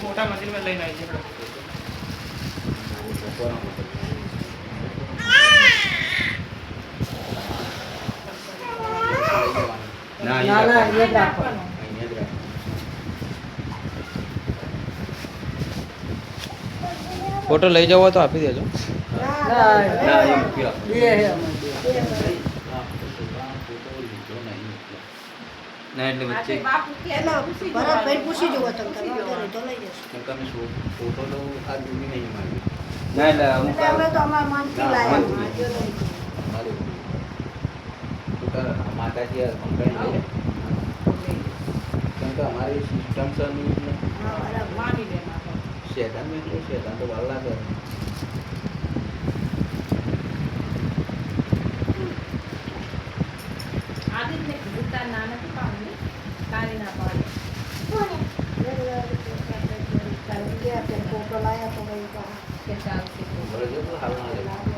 મોટા મંદિરમાં લઈને આવી છે. ના ના એ રાખો. ફોટો લઈ જવો હોય તો આપી દેજો. ના એ મૂકી રાખો. ના એટલે વચ્ચે ભરતભાઈ પૂછી જુઓ તમે તો લઈ જશો. તમે ફોટો તો આ દૂરી નહીં મારી. ના એટલે અમુક અમે તો અમારા મનથી લાયા માતાજી કંઈ નહીં. કેમ કે અમારી સિસ્ટમ છે શેતાન મેં શેતાન તો વાર લાગે. ફોટો લાયા તો ભાઈ બરાબર હાલ ના